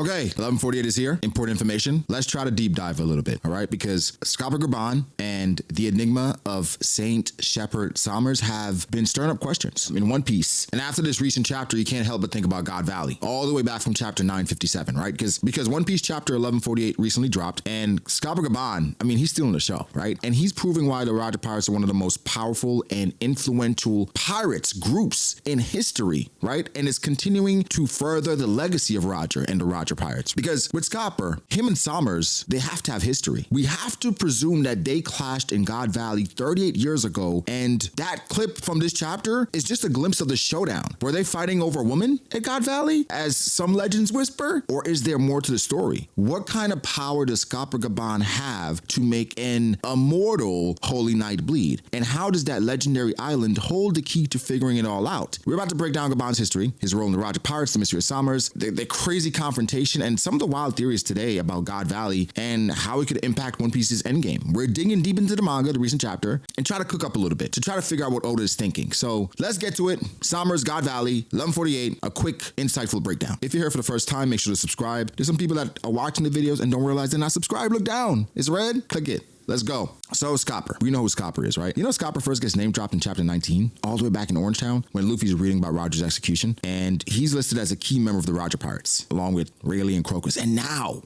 Okay, 1148 is here. Important information. Let's try to deep dive a little bit, all right? Because Scapa Gaban and the enigma of Saint Shepard Somers have been stirring up questions in One Piece. And after this recent chapter, you can't help but think about God Valley, all the way back from chapter 957, right? Because One Piece chapter 1148 recently dropped, and Scapa Gaban, I mean, he's stealing the show, right? And he's proving why the Roger Pirates are one of the most powerful and influential pirates groups in history, right? And is continuing to further the legacy of Roger and the Roger Pirates. Because with Scapa, him and Somers, they have to have history. We have to presume that they clashed in God Valley 38 years ago, and that clip from this chapter is just a glimpse of the showdown. Were they fighting over a woman at God Valley, as some legends whisper? Or is there more to the story? What kind of power does Scapa Gaban have to make an immortal Holy Knight bleed? And how does that legendary island hold the key to figuring it all out? We're about to break down Gaban's history, his role in the Roger Pirates, the mystery of Somers, the crazy confrontation, and some of the wild theories today about God Valley and how it could impact One Piece's endgame. We're digging deep into the manga, the recent chapter, and try to cook up a little bit to try to figure out what Oda is thinking. So let's get to it. Somers, God Valley, 1148, a quick, insightful breakdown. If you're here for the first time, make sure to subscribe. There's some people that are watching the videos and don't realize they're not subscribed. Look down. It's red. Click it. Let's go. So Scapa, we know who Scapa is, right? You know Scapa first gets name dropped in chapter 19, all the way back in Orangetown, when Luffy's reading about Roger's execution, and he's listed as a key member of the Roger Pirates, along with Rayleigh and Crocus. And now,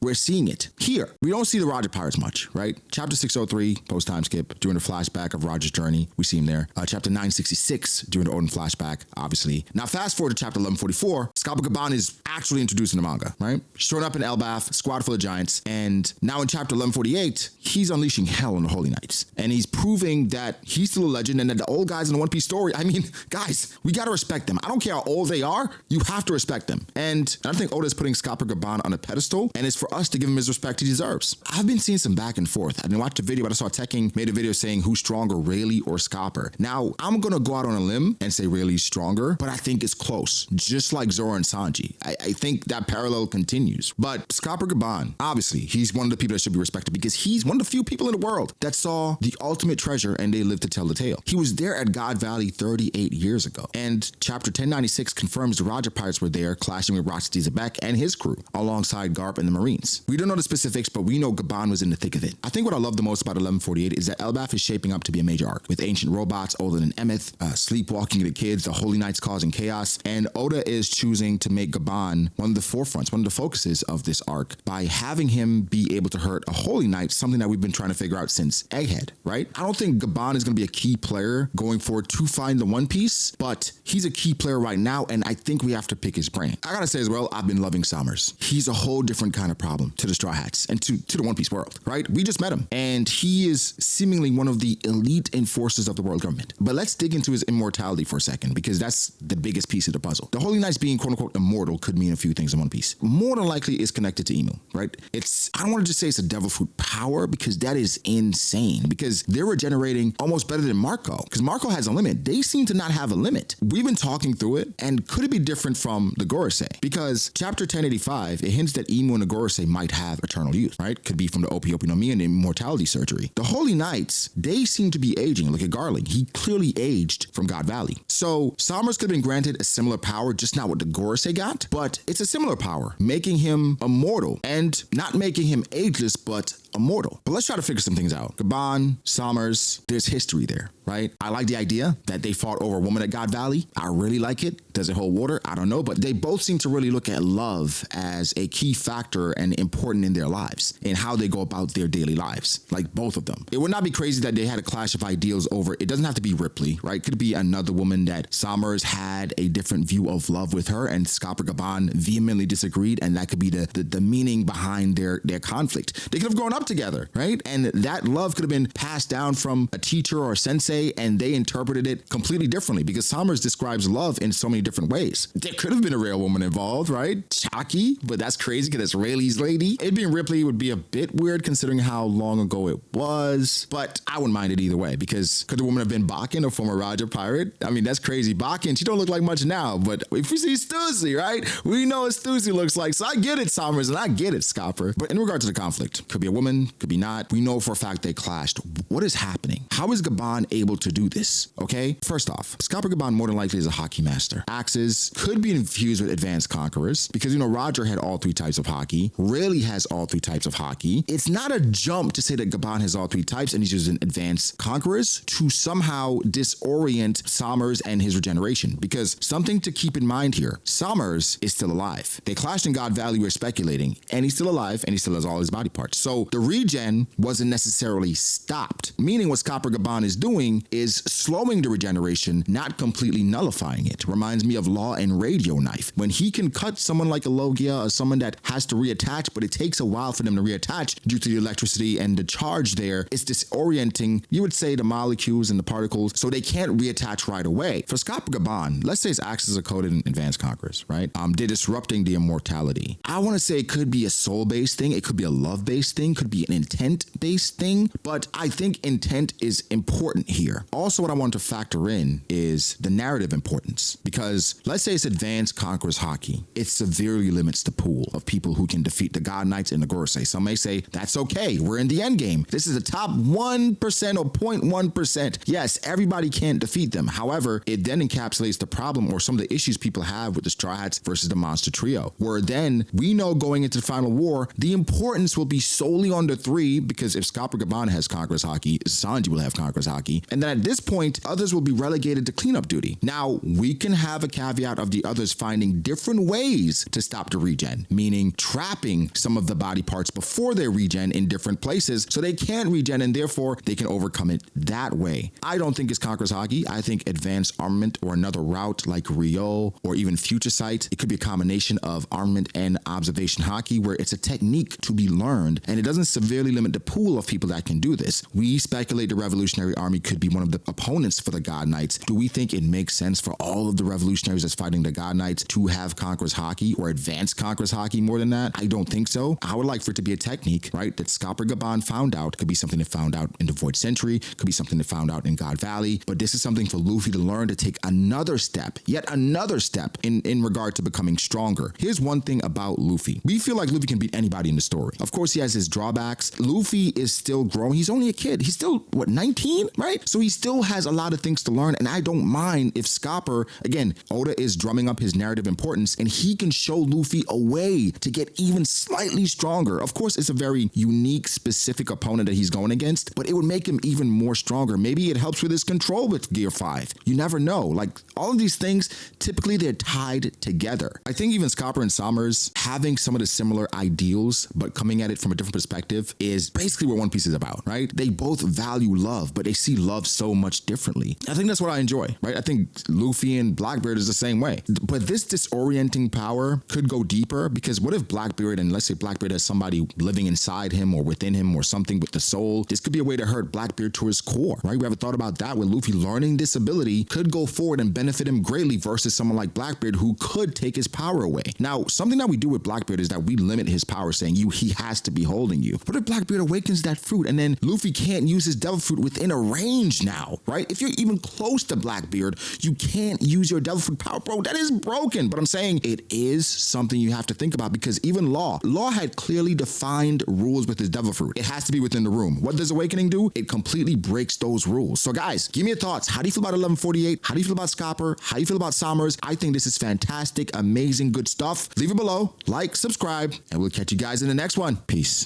we're seeing it here. We don't see the Roger Pirates much, right? Chapter 603, post-time skip, during the flashback of Roger's journey, we see him there. Chapter 966, during the Odin flashback, obviously. Now, fast forward to chapter 1144, Scapa Gaban is actually introduced in the manga, right? Showing up in Elbaf, squad full of giants, and now in chapter 1148, he's unleashing hell on the Holy Knights. And he's proving that he's still a legend and that the old guys in the One Piece story, I mean, guys, we gotta respect them. I don't care how old they are, you have to respect them. And I think Oda is putting Scapa Gaban on a pedestal, and it's for us to give him his respect he deserves. I've been seeing some back and forth. I've been watching a video, but I saw Tekking made a video saying who's stronger, Rayleigh or Scapa. Now, I'm gonna go out on a limb and say Rayleigh's stronger, but I think it's close, just like Zoro and Sanji. I think that parallel continues. But Scapa Gaban, obviously, he's one of the people that should be respected because he's one of the few people in the world that saw the ultimate treasure and they lived to tell the tale. He was there at God Valley 38 years ago. And chapter 1096 confirms the Roger Pirates were there clashing with Roxy Zebek and his crew alongside Garp and the Marines. We don't know the specifics, but we know Gaban was in the thick of it. I think what I love the most about 1148 is that Elbaf is shaping up to be a major arc with ancient robots older than Emeth, sleepwalking the kids, the Holy Knights causing chaos, and Oda is choosing to make Gaban one of the forefronts, one of the focuses of this arc by having him be able to hurt a Holy Knight, something that we've been trying to figure out since Egghead, right? I don't think Gaban is going to be a key player going forward to find the One Piece, but he's a key player right now, and I think we have to pick his brain. I gotta say as well, I've been loving Somers. He's a whole different kind of problem to the Straw Hats and to the One Piece world, right? We just met him, and he is seemingly one of the elite enforcers of the world government. But let's dig into his immortality for a second, because that's the biggest piece of the puzzle. The Holy Knights being quote-unquote immortal could mean a few things in One Piece. More than likely is connected to Emu, right? I don't want to just say it's a devil fruit power, because that is insane, because they're regenerating almost better than Marco, because Marco has a limit. They seem to not have a limit. We've been talking through it, and could it be different from the Gorosei? Because chapter 1085, it hints that Emu and the Gorosei might have eternal youth, right? Could be from the Opi Opi no Mi and the immortality surgery. The Holy Knights, they seem to be aging. Look at Garling. He clearly aged from God Valley. So Somers could have been granted a similar power, just not what the Gorosei got, but it's a similar power, making him immortal and not making him ageless, but immortal. But let's try to figure some things out. Gaban, Somers, there's history there, right? I like the idea that they fought over a woman at God Valley. I really like it. Does it hold water? I don't know, but they both seem to really look at love as a key factor and important in their lives and how they go about their daily lives, like both of them. It would not be crazy that they had a clash of ideals over, it doesn't have to be Ripley, right? Could be another woman that Somers had a different view of love with her and Scapa Gaban vehemently disagreed, and that could be the meaning behind their conflict. They could have grown up together, right? And that love could have been passed down from a teacher or a sensei, and they interpreted it completely differently because Somers describes love in so many different ways. There could have been a real woman involved, right? Chalky, but that's crazy because it's Rayleigh's lady. It being Ripley would be a bit weird considering how long ago it was, but I wouldn't mind it either way, because could the woman have been Bakken, a former Roger pirate? I mean, that's crazy. Bakken, she don't look like much now, but if we see Stussy, right? We know what Stussy looks like, so I get it, Somers, and I get it, Scapa. But in regard to the conflict, could be a woman, could be not. We know for a fact they clashed. What is happening? How is Gaban able able to do this, okay? First off, Scalper Gaban more than likely is a hockey master. Axes could be infused with advanced conquerors because, Roger had all three types of hockey. Rayleigh has all three types of hockey. It's not a jump to say that Gaban has all three types and he's using advanced conquerors to somehow disorient Somers and his regeneration, because something to keep in mind here, Somers is still alive. They clashed in God Valley, we're speculating, and he's still alive and he still has all his body parts. So the regen wasn't necessarily stopped, meaning what Scalper Gaban is doing is slowing the regeneration, not completely nullifying it. Reminds me of Law and Radio Knife. When he can cut someone like a Logia or someone that has to reattach, but it takes a while for them to reattach due to the electricity and the charge there, it's disorienting, you would say, the molecules and the particles, so they can't reattach right away. For Scalper Gaban, let's say his axes are coded in advanced conquerors, right? They're disrupting the immortality. I want to say it could be a soul-based thing, it could be a love-based thing, could be an intent-based thing, but I think intent is important here. Also, what I want to factor in is the narrative importance, because let's say it's advanced conquerors hockey. It severely limits the pool of people who can defeat the God Knights and the Gorosei. Some may say, that's okay, we're in the end game. This is the top 1% or 0.1%. Yes, everybody can't defeat them. However, it then encapsulates the problem or some of the issues people have with the Straw Hats versus the Monster Trio, where then we know going into the final war, the importance will be solely on the three, because if Scalper Gaban has conquerors hockey, Sanji will have conquerors hockey, and then at this point, others will be relegated to cleanup duty. Now, we can have a caveat of the others finding different ways to stop the regen, meaning trapping some of the body parts before they regen in different places so they can't regen and therefore they can overcome it that way. I don't think it's conquerors hockey. I think advanced armament or another route like Rio or even Future Sight. It could be a combination of armament and observation hockey where it's a technique to be learned and it doesn't severely limit the pool of people that can do this. We speculate the Revolutionary Army could be one of the opponents for the God Knights. Do we think it makes sense for all of the revolutionaries that's fighting the God Knights to have conquerors hockey or advanced conquerors hockey more than that? I don't think so. I would like for it to be a technique, right, that Scalper Gaban found out. Could be something that found out in the Void Century, could be something that found out in God Valley, but this is something for Luffy to learn to take another step, yet another step in regard to becoming stronger. Here's one thing about Luffy. We feel like Luffy can beat anybody in the story. Of course, he has his drawbacks. Luffy is still growing. He's only a kid. He's still, 19, right? So he still has a lot of things to learn, and I don't mind if Scalper, again, Oda is drumming up his narrative importance, and he can show Luffy a way to get even slightly stronger. Of course, it's a very unique, specific opponent that he's going against, but it would make him even more stronger. Maybe it helps with his control with Gear 5. You never know. Like, all of these things, typically they're tied together. I think even Scalper and Somers having some of the similar ideals, but coming at it from a different perspective is basically what One Piece is about, right? They both value love, but they see love so much differently. I think that's what I enjoy, right? I think Luffy and Blackbeard is the same way. But this disorienting power could go deeper, because what if Blackbeard, and let's say Blackbeard has somebody living inside him or within him or something with the soul, this could be a way to hurt Blackbeard to his core, right? We haven't thought about that, where Luffy learning this ability could go forward and benefit him greatly versus someone like Blackbeard who could take his power away. Now, something that we do with Blackbeard is that we limit his power, saying he has to be holding you. What if Blackbeard awakens that fruit and then Luffy can't use his devil fruit within a range now, right? If you're even close to Blackbeard, you can't use your devil fruit power. Bro, that is broken. But I'm saying it is something you have to think about, because even Law had clearly defined rules with his devil fruit. It has to be within the room. What does Awakening do? It completely breaks those rules. So guys, give me your thoughts. How do you feel about 1148? How do you feel about Scalper? How do you feel about Somers? I think this is fantastic, amazing, good stuff. Leave it below, like, subscribe, and we'll catch you guys in the next one. Peace.